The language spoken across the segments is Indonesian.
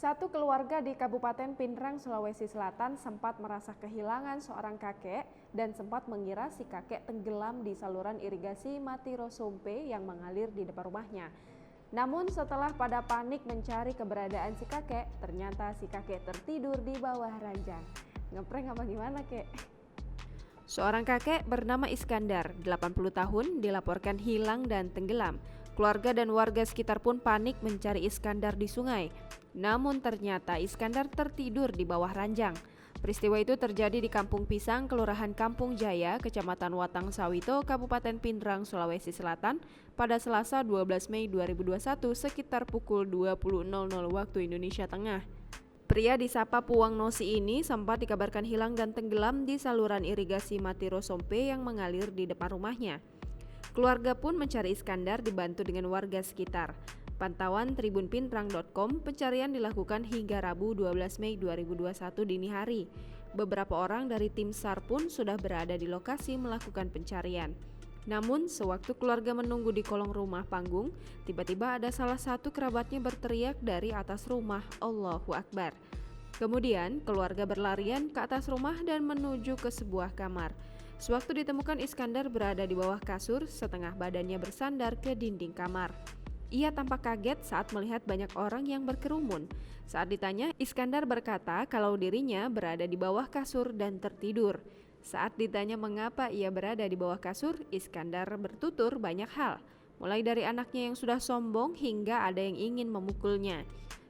Satu keluarga di Kabupaten Pindrang, Sulawesi Selatan sempat merasa kehilangan seorang kakek dan sempat mengira si kakek tenggelam di saluran irigasi Matiro Sompe yang mengalir di depan rumahnya. Namun setelah pada panik mencari keberadaan si kakek, ternyata si kakek tertidur di bawah ranjang. Ngeprank apa gimana, kek? Seorang kakek bernama Iskandar, 80 tahun, dilaporkan hilang dan tenggelam. Keluarga dan warga sekitar pun panik mencari Iskandar di sungai. Namun ternyata Iskandar tertidur di bawah ranjang. Peristiwa itu terjadi di Kampung Pisang, Kelurahan Kampung Jaya, Kecamatan Watang Sawito, Kabupaten Pindrang, Sulawesi Selatan, pada Selasa 12 Mei 2021 sekitar pukul 20.00 waktu Indonesia Tengah. Pria disapa Puang Nosi ini sempat dikabarkan hilang dan tenggelam di saluran irigasi Matiro Sompe yang mengalir di depan rumahnya. Keluarga pun mencari Iskandar dibantu dengan warga sekitar. Pantauan tribunpindrang.com, pencarian dilakukan hingga Rabu 12 Mei 2021 dini hari. Beberapa orang dari tim SAR pun sudah berada di lokasi melakukan pencarian. Namun, sewaktu keluarga menunggu di kolong rumah panggung, tiba-tiba ada salah satu kerabatnya berteriak dari atas rumah, Allahu Akbar. Kemudian, keluarga berlarian ke atas rumah dan menuju ke sebuah kamar. Sewaktu ditemukan Iskandar berada di bawah kasur, setengah badannya bersandar ke dinding kamar. Ia tampak kaget saat melihat banyak orang yang berkerumun. Saat ditanya, Iskandar berkata kalau dirinya berada di bawah kasur dan tertidur. Saat ditanya mengapa ia berada di bawah kasur, Iskandar bertutur banyak hal, mulai dari anaknya yang sudah sombong hingga ada yang ingin memukulnya.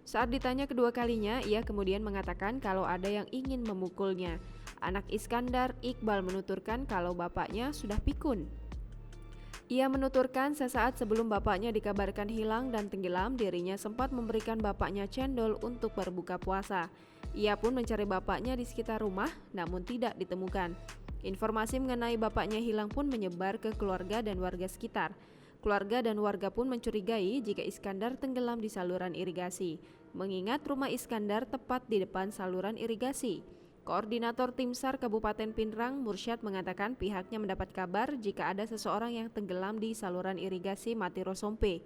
Saat ditanya kedua kalinya, ia kemudian mengatakan kalau ada yang ingin memukulnya. Anak Iskandar, Iqbal, menuturkan kalau bapaknya sudah pikun. Ia menuturkan sesaat sebelum bapaknya dikabarkan hilang dan tenggelam, dirinya sempat memberikan bapaknya cendol untuk berbuka puasa. Ia pun mencari bapaknya di sekitar rumah, namun tidak ditemukan. Informasi mengenai bapaknya hilang pun menyebar ke keluarga dan warga sekitar. Keluarga dan warga pun mencurigai jika Iskandar tenggelam di saluran irigasi, mengingat rumah Iskandar tepat di depan saluran irigasi. Koordinator Tim SAR Kabupaten Pindrang, Mursyad, mengatakan pihaknya mendapat kabar jika ada seseorang yang tenggelam di saluran irigasi Matiro Sompe.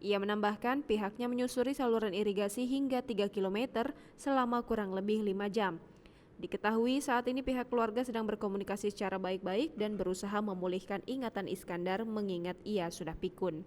Ia menambahkan pihaknya menyusuri saluran irigasi hingga 3 km selama kurang lebih 5 jam. Diketahui saat ini pihak keluarga sedang berkomunikasi secara baik-baik dan berusaha memulihkan ingatan Iskandar mengingat ia sudah pikun.